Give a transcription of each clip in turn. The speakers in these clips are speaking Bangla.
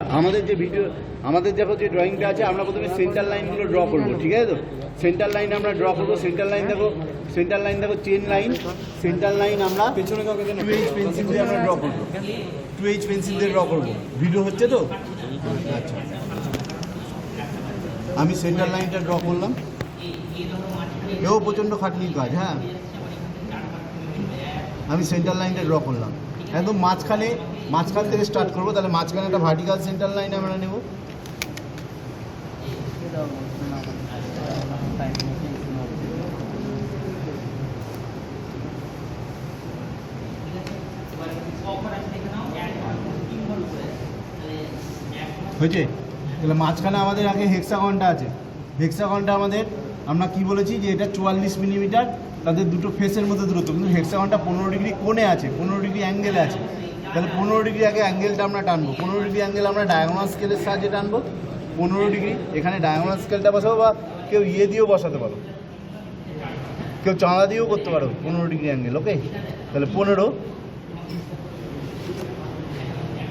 আমাদের যে ভিডিও আমাদের দেখো যে ড্রয়িংটা আছে আমরা প্রথমে সেন্টার লাইনগুলো ড্র করবো, ঠিক আছে তো? সেন্টার লাইন আমরা ড্র করবো। সেন্টার লাইন দেখো চেন লাইন, সেন্টার লাইন আমরা 2H পেন্সিল দিয়ে আমরা ড্র করবো। 2H পেন্সিল দিয়ে ড্র করবো। ভিডিও হচ্ছে তো? আচ্ছা, আমি সেন্টার লাইনটা ড্র করলাম। এও প্রচণ্ড খাটনির কাজ। হ্যাঁ, আমি সেন্টার লাইনটা ড্র করলাম। একদম মাঝখান থেকে স্টার্ট করবো। তাহলে মাঝখানে একটা ভার্টিক্যাল সেন্টার লাইন আমরা নেব। হয়েছে? তাহলে মাঝখানে আমাদের আগে হেক্সাগনটা আছে। হেক্সাগনটা আমাদের আমরা কি বলেছি যে এটা 44 মিলিমিটার, তাদের দুটো ফেসের মধ্যে দূরত্ব। কিন্তু হেক্সাগনটা 15 ডিগ্রি কোণে আছে, 15 ডিগ্রি অ্যাঙ্গেলে আছে। তাহলে 15 ডিগ্রি আগে অ্যাঙ্গেলটা আমরা টানবো। 15 ডিগ্রি অ্যাঙ্গেল আমরা ডায়াগোনাল স্কেলের সাহায্যে টানবো। 15 ডিগ্রি এখানে ডায়াগোনাল স্কেলটা বসাবো, বা কেউ দিয়েও বসাতে পারো, কেউ চাঁদা দিয়েও করতে পারো 15 ডিগ্রি অ্যাঙ্গেল। ওকে, তাহলে 15,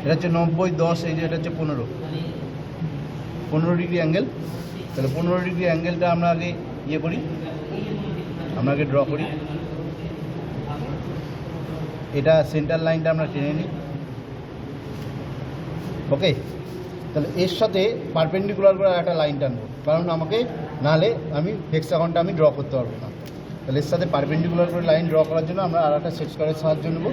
এটা হচ্ছে 90, 10, এই যে এটা হচ্ছে 15 ডিগ্রি অ্যাঙ্গেল। তাহলে 15 ডিগ্রি অ্যাঙ্গেলটা আমরা আগে করি, আমরা আগে ড্র করি। এটা সেন্টার লাইনটা আমরা টেনে নিই। ওকে, তাহলে এর সাথে পারপেন্ডিকুলার করে একটা লাইন টানবো, কারণ আমাকে নাহলে হেক্সাগনটা আমি ড্র করতে পারবো না। তাহলে এর সাথে পারপেন্ডিকুলার করে লাইন ড্র করার জন্য আমরা আর একটা সেট স্কয়ারের সাহায্য নেব।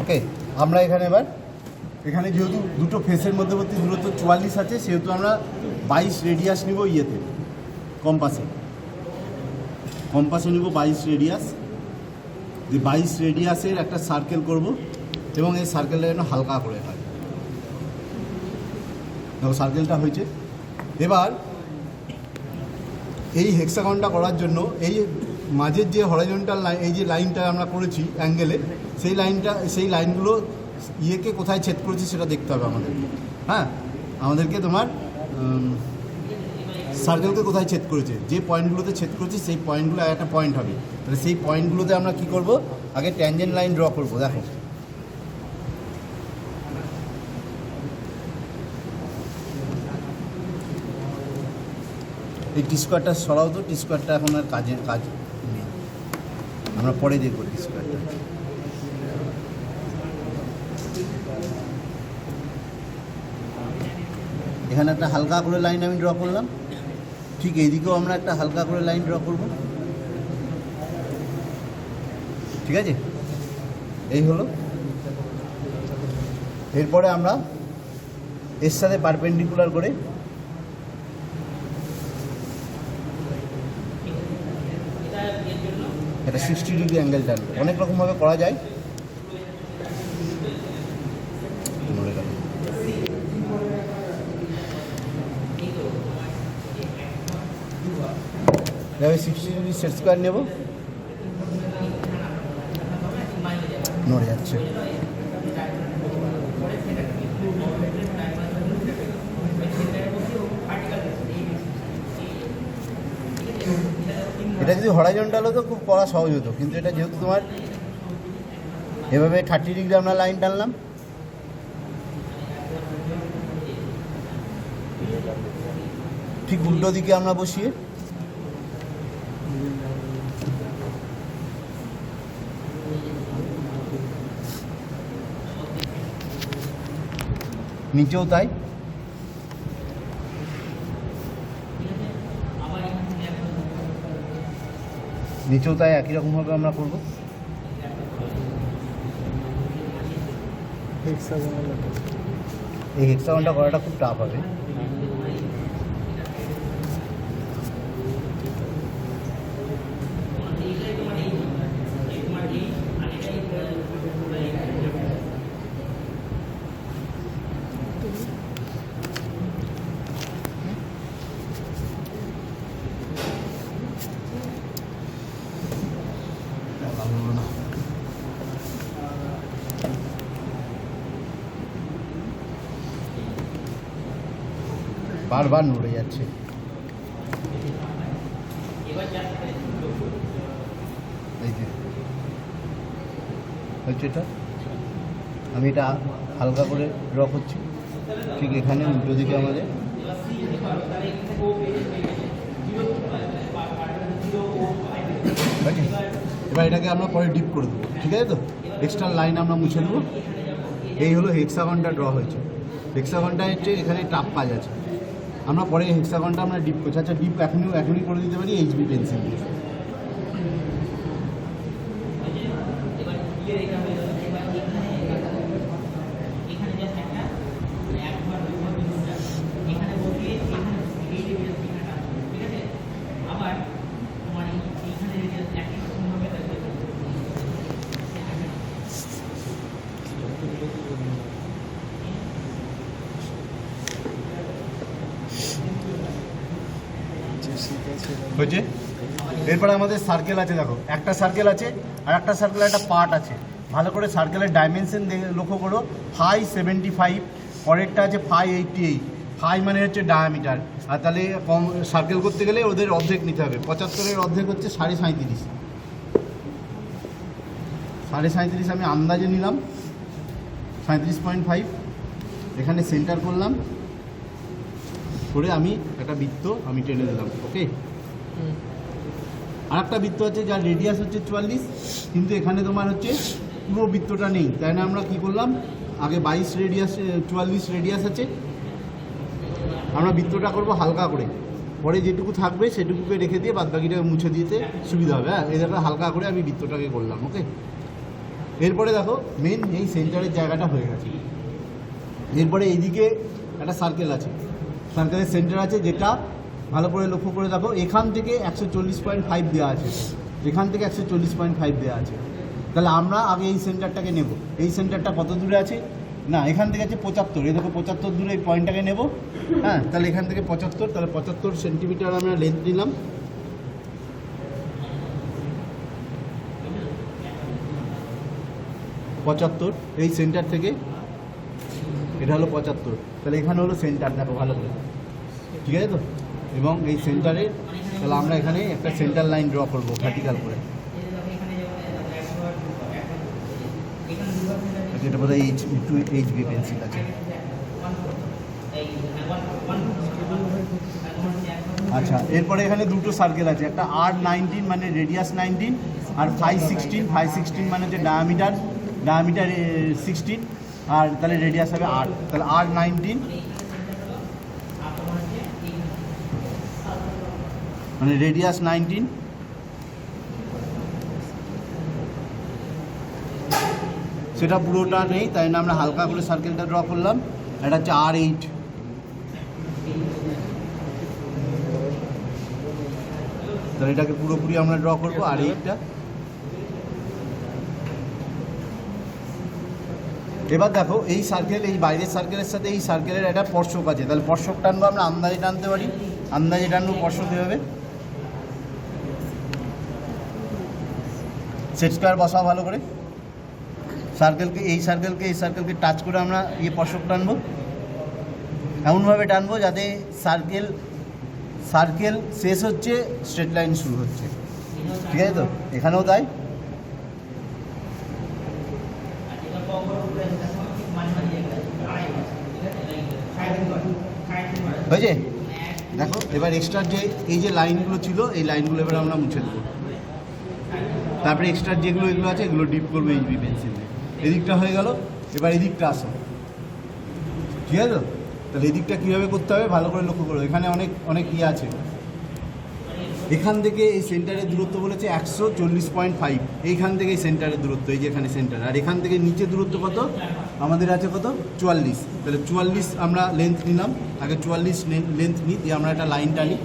ওকে, আমরা এখানে যেহেতু দুটো ফেসের মধ্যবর্তী দূরত্ব 44 আছে, সেহেতু আমরা 22 রেডিয়াস নিব। কম্পাসে নিব 22 রেডিয়াস। যে 22 রেডিয়াসের একটা সার্কেল করব, এবং এই সার্কেলটা যেন হালকা করে হয়। দেখো সার্কেলটা হয়েছে। এবার এই হেক্সাগনটা করার জন্য এই মাঝের যে হরাইজন্টাল লাইন, এই যে লাইনটা আমরা করেছি অ্যাঙ্গেলে, সেই লাইনগুলো কোথায় ছেদ করেছি সেটা দেখতে হবে আমাদেরকে। হ্যাঁ, আমাদেরকে তোমার সার্কেলকে কোথায় ছেদ করেছে, যে পয়েন্টগুলোতে ছেদ করেছি সেই পয়েন্টগুলো একটা পয়েন্ট হবে। তাহলে সেই পয়েন্টগুলোতে আমরা কি করব, আগে ট্যানজেন্ট লাইন ড্র করব। দেখো এই টি স্কোয়ারটা সরাও তো। টি স্কোয়ারটা এখন আর কাজ নেই, আমরা পরে দেখব টি স্কোয়ারটা। এখানে একটা হালকা করে লাইন আমি ড্র করলাম। ঠিক এইদিকেও আমরা একটা হালকা করে লাইন ড্র করব। ঠিক আছে, এই হলো। এরপরে আমরা এর সাথে পারপেন্ডিকুলার করে এটা 60 ডিগ্রি অ্যাঙ্গেল টানবো। অনেক রকমভাবে করা যায়। এভাবে 60 ডিগ্রি সেট স্কোয়ার নেব। নড়ে যাচ্ছে। এটা যদি হরাইজন্টাল হতো খুব করা সহজ হতো, কিন্তু এটা যেহেতু তোমার এভাবে 30 ডিগ্রি আমরা লাইন টানলাম। ঠিক উল্টো দিকে আমরা বসিয়ে নিচেও তাই। একই রকমভাবে আমরা করব। এই হেক্সাগনটা করাটা খুব টাফ হবে। বারবার নড়ে যাচ্ছে। এই যে হচ্ছে এটা, আমি এটা হালকা করে ড্র করছি, ঠিক এখানে উল্টো দিকে আমাদের এবার এটাকে আমরা পরে ডিপ করে দেবো, ঠিক আছে তো? এক্সট্রা লাইন আমরা মুছে দেবো। এই হলো হেক্সাগনটা ড্র হয়েছে। হেক্সাগনটা হচ্ছে এখানে টাপ কাজ আছে, আমরা পরে হেক্সাগনটা আমরা ডিপ করছি। আচ্ছা ডিপ এখনই করে দিতে পারি এইচবি পেন্সিল দিয়ে। হয়েছে। এরপরে আমাদের সার্কেল আছে, দেখো একটা সার্কেল আছে আর একটা সার্কেলের একটা পার্ট আছে। ভালো করে সার্কেলের ডাইমেনশন লক্ষ্য করো। 575, পরেরটা আছে 588। 5 মানে হচ্ছে ডায়ামিটার, আর তাহলে কম সার্কেল করতে গেলে ওদের অর্ধেক নিতে হবে। 75-এর অর্ধেক হচ্ছে 37.5। 37.5 আমি আন্দাজে নিলাম, 37.5। এখানে সেন্টার করলাম করে আমি একটা বৃত্ত আমি টেনে দিলাম। ওকে, আর একটা বৃত্ত আছে যার রেডিয়াস হচ্ছে 44, কিন্তু এখানে তোমার হচ্ছে পুরো বৃত্তটা নেই, তাই না? আমরা কি করলাম, আগে 22 রেডিয়াস 44 রেডিয়াস আছে, আমরা বৃত্তটা করব হালকা করে, পরে যেটুকু থাকবে সেটুকুকে রেখে দিয়ে বাদবাকিটাকে মুছে দিতে সুবিধা হবে। হ্যাঁ, এই দেখো হালকা করে আমি বৃত্তটাকে করলাম। ওকে, এরপরে দেখো মেন এই সেন্টারের জায়গাটা হয়ে গেছে। এরপরে এইদিকে একটা সার্কেল আছে, সার্কেলের সেন্টার আছে, যেটা ভালো করে লক্ষ্য করে দেখো, এখান থেকে 140.5 দেওয়া আছে, এখান থেকে 140.5 দেওয়া আছে। তাহলে আমরা আগে এই সেন্টারটাকে নেব। এই সেন্টারটা কত দূরে আছে না, এখান থেকে আছে 75, এই দেখো 75 দূরে এই পয়েন্টটাকে নেব। হ্যাঁ, তাহলে এখান থেকে 75, তাহলে 75 সেন্টিমিটার আমরা লেন্থ নিলাম। পঁচাত্তর এই সেন্টার থেকে, এটা হলো 75, তাহলে এখানে হলো সেন্টার, দেখো ভালো করে, ঠিক আছে তো? এবং এই সেন্টারে তাহলে আমরা এখানে একটা সেন্টার লাইন ড্র করবো ভার্টিক্যাল করে। এটা বোধহয় এইচবি পেন্সিল আছে। আচ্ছা, এরপরে এখানে দুটো সার্কেল আছে, একটা R19 মানে রেডিয়াস 19, আর 516 মানে হচ্ছে ডায়ামিটার 16, আর তাহলে রেডিয়াস হবে 8, তাহলে R19 মানে রেডিয়াস 19, সেটা পুরোটা নেই, তাই না আমরা হালকা করে সার্কেলটা ড্র করলাম। এটা হচ্ছে R8, তাহলে এটাকে পুরোপুরি আমরা ড্র করবো R8টা। এবার দেখো এই সার্কেল, এই বাইরের সার্কেলের সাথে এই সার্কেলের একটা স্পর্শক আছে, তাহলে স্পর্শক টানবো আমরা, আন্দাজে টানতে পারি, আন্দাজে টানবো স্পর্শক কীভাবে, সেট স্কোয়ার বসাও ভালো করে। সার্কেলকে এই সার্কেলকে টাচ করে আমরা স্পর্শক টানবো, এমনভাবে টানবো যাতে সার্কেল শেষ হচ্ছে, স্ট্রেট লাইন শুরু হচ্ছে, ঠিক আছে তো? এখানেও তাই। হয়েছে, দেখো এবার এক্সট্রা যে এই যে লাইনগুলো ছিল, এই লাইনগুলো এবার আমরা মুছে দেবো। তারপরে এক্সট্রা যেগুলো এগুলো আছে এগুলো ডিপ করবো এইচবি পেন্সিল দিয়ে। এদিকটা হয়ে গেল, এবার এদিকটা আসো, ঠিক আছে তো? তাহলে এদিকটা কীভাবে করতে হবে ভালো করে লক্ষ্য করো, এখানে অনেক ইয়ে আছে। এখান থেকে এই সেন্টারের দূরত্ব বলেছে 140.5, এইখান থেকে এই সেন্টারের দূরত্ব, এই যে এখানে সেন্টার, আর এখান থেকে নিচে দূরত্ব কত আমাদের আছে, কত 44, তাহলে 44 আমরা লেন্থ নিলাম, আগে 44 লেন্থ নিই, দিয়ে আমরা একটা লাইন টানি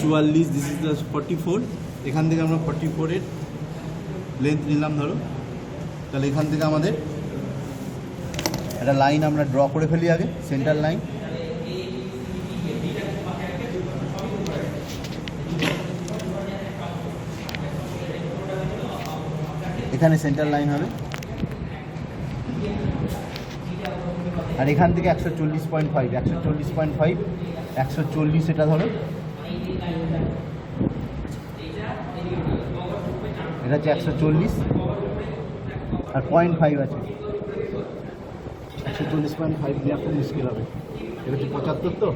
44, দিস ইজ দ্য 44, এখান থেকে আমরা 44-এর লেন্থ নিলাম ধরো, তাহলে এখান থেকে আমাদের একটা লাইন আমরা ড্র করে ফেলি আগে, সেন্টার লাইন। এখানে সেন্টার লাইন হবে, আর এখান থেকে 140.5, 140.5, 140 এটা ধরো, এটা হচ্ছে 140 আর 0.5 আছে, 140.5 দেওয়া খুব মুশকিল হবে, এটা হচ্ছে 75 তো।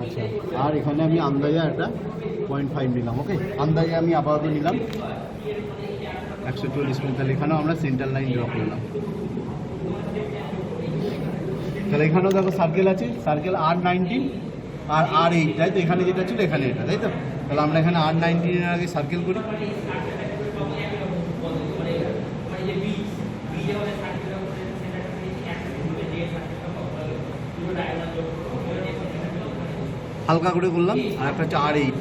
আচ্ছা, আর এখানে আমি আন্দাজে একটা 0.5 নিলাম। ওকে, আন্দাজে আমি আপাতত নিলাম 140 মিনিট। তাহলে এখানেও আমরা সেন্টার লাইন ড্র করলাম। তাহলে এখানেও দেখো সার্কেল আছে, সার্কেল R19 আর R8, তাই তো? এখানে যেটা ছিল এখানে এটা, তাই তো? তাহলে আমরা এখানে R19 এর আগে সার্কেল করি। হালকা করে করলাম। আর একটা হচ্ছে R8,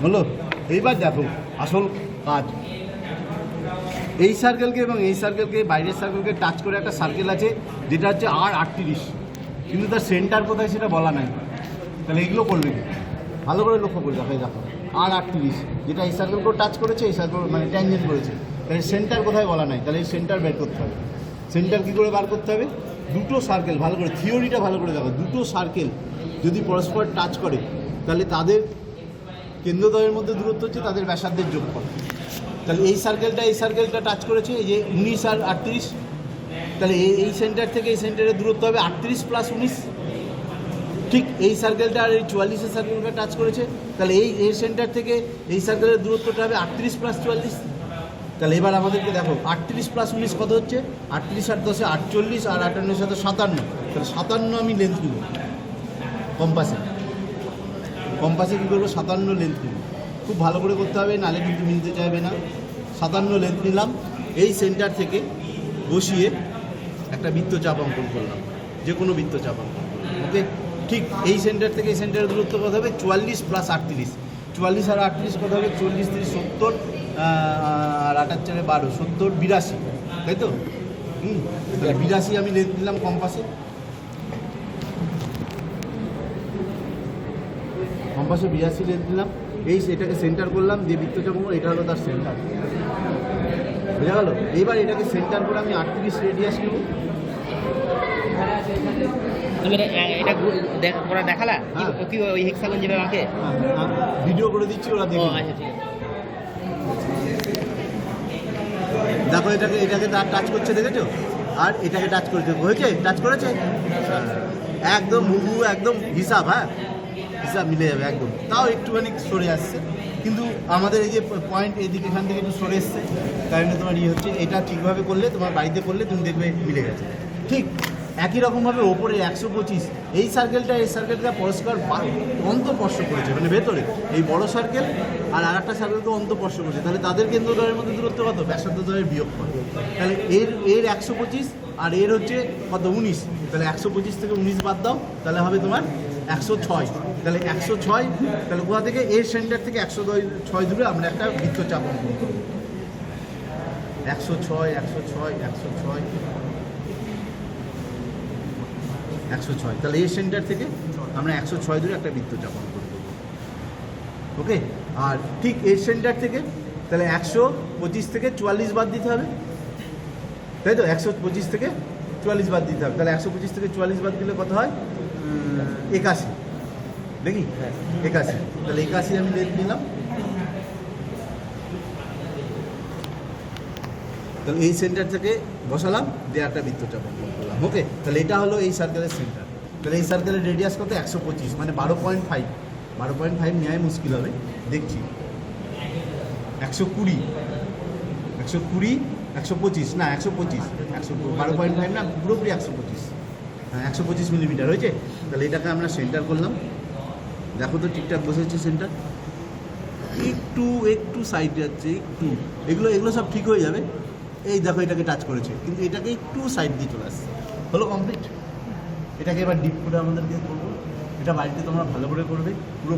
হলো। এইবার দেখো আসল কাজ, এই সার্কেলকে এবং এই সার্কেলকে, বাইরের সার্কেলকে টাচ করে একটা সার্কেল আছে যেটা হচ্ছে R38, কিন্তু তার সেন্টার কোথায় সেটা বলা নাই। তাহলে এগুলো করবে কি? ভালো করে লক্ষ্য করে দেখো, দেখো R38 যেটা এই সার্কেলকেও টাচ করেছে, এই সার্কেল মানে ট্যানজেন্ট করেছে, তাহলে সেন্টার কোথায় বলা নাই। তাহলে এই সেন্টার বের করতে হবে। সেন্টার কী করে বার করতে হবে? দুটো সার্কেল, ভালো করে থিওরিটা ভালো করে দেখো, দুটো সার্কেল যদি পরস্পর টাচ করে তাহলে তাদের কেন্দ্রদ্বয়ের মধ্যে দূরত্ব হচ্ছে তাদের ব্যাসার্ধের যোগফল। তাহলে এই সার্কেলটা টাচ করেছে, এই যে 19 আর 38, তাহলে এই সেন্টার থেকে এই সেন্টারের দূরত্ব হবে 38 + 19। ঠিক এই সার্কেলটা আর এই 44-এর সার্কেলটা টাচ করেছে, তাহলে এই সেন্টার থেকে এই সার্কেলের দূরত্বটা হবে 38 + 44। তাহলে এবার আমাদেরকে দেখো 38 + 19 কত হচ্ছে? 38 আর 10 48, আর 58 সাথে 57। তাহলে 57 আমি লেন্থ নেব কম্পাসে কী করবো? 57 লেন্থ নেব। খুব ভালো করে করতে হবে, নাহলে কিন্তু মিলতে চাইবে না। 57 লেন্থ নিলাম, এই সেন্টার থেকে বসিয়ে একটা বৃত্তচাপ অঙ্কন করলাম, যে কোনো বৃত্তচাপ অঙ্কন করলাম। ওকে, ঠিক এই সেন্টার থেকে এই সেন্টারের দূরত্ব কত হবে? 44 + 38, 44 আর 38 কত হবে? 40 × 30 70, আর 8 × 4 12, 70 82, তাই তো? তাহলে 82 আমি লেন্থ দিলাম কম্পাসে। কম্পাসে 82 লেন্থ দিলাম, এটাকে সেন্টার করলাম, দিয়ে বৃত্তচাপ করবো, এটা হলো তার সেন্টার। বোঝা গেল? এইবার এটাকে সেন্টার করে আমি 38 রেডিয়াস নেব। তুমি এটা ওরা দেখালা কি ওই হেক্সাগন যেভাবে আমাকে ভিডিও করে দিচ্ছি, ওরা দেখে। আচ্ছা, ঠিক আছে। দেখো এটাকে টাচ করছে, দেখেছো? আর এটাকে টাচ করেছে, হয়েছে? টাচ করেছে একদম হুবহু, একদম হিসাব, হ্যাঁ হিসাব মিলে যাবে একদম। তাও একটুখানি সরে আসছে, কিন্তু আমাদের এই যে পয়েন্ট এদিকে এখান থেকে একটু সরে এসছে, তাই জন্য তোমার ইয়ে হচ্ছে। এটা ঠিকভাবে করলে, তোমার বাড়িতে করলে তুমি দেখবে মিলে গেছে। ঠিক একই রকমভাবে ওপরে 125, এই সার্কেলটা পরস্পর অন্তঃস্পর্শ করেছে, মানে ভেতরে এই বড় সার্কেল আর আরেকটা সার্কেলকে অন্তঃস্পর্শ করেছে। তাহলে তাদের কেন্দ্রদ্বয়ের মধ্যে দূরত্ব কত? ব্যাসার্ধদ্বয়ের বিয়োগফল। তাহলে এর 125 আর এর হচ্ছে কত? 19। তাহলে 125 থেকে 19 বাদ দাও, তাহলে হবে তোমার 106। তাহলে 106, তাহলে কোথা থেকে? এর সেন্টার থেকে 106 দূরে আমরা একটা বৃত্তচাপ অঙ্কন করব। 106, 106, 106, 106। তাহলে এই সেন্টার থেকে আমরা 106 দূরে একটা বৃত্তচাপ অঙ্কন করব। ওকে, আর ঠিক এই সেন্টার থেকে তাহলে 125 থেকে 44 বাদ দিতে হবে, তাই তো? 125 থেকে 44 বাদ দিতে হবে। তাহলে 125 থেকে 44 বাদ দিলে কত হয়? 81, দেখি 81। তাহলে 81 আমি লেন্থ নিলাম। তাহলে এই সেন্টার থেকে বসালাম, দিয়ে একটা বৃত্তচাপ অঙ্কন করলাম। ওকে, তাহলে এটা হলো এই সার্কেলের সেন্টার। তাহলে এই সার্কেলের রেডিয়াস কত? 125, মানে 12.5। 12.5 নেওয়াই মুশকিল হবে, দেখছি। 120, 125 না 125, 12.5 না, পুরোপুরি 125, হ্যাঁ 125 মিলিমিটার হয়েছে। তাহলে এটাকে আমরা সেন্টার করলাম। দেখো তো ঠিকঠাক বসেছে সেন্টার? একটু সাইড যাচ্ছে, এগুলো সব ঠিক হয়ে যাবে। এই দেখো এটাকে টাচ করেছে, কিন্তু এটাকে একটু সাইড দিয়ে চলে আসছে। হলো কমপ্লিট। এটাকে এবার ডিপ করে আমাদেরকে করবো। এটা বাড়িতে তোমরা ভালো করে করবে, পুরো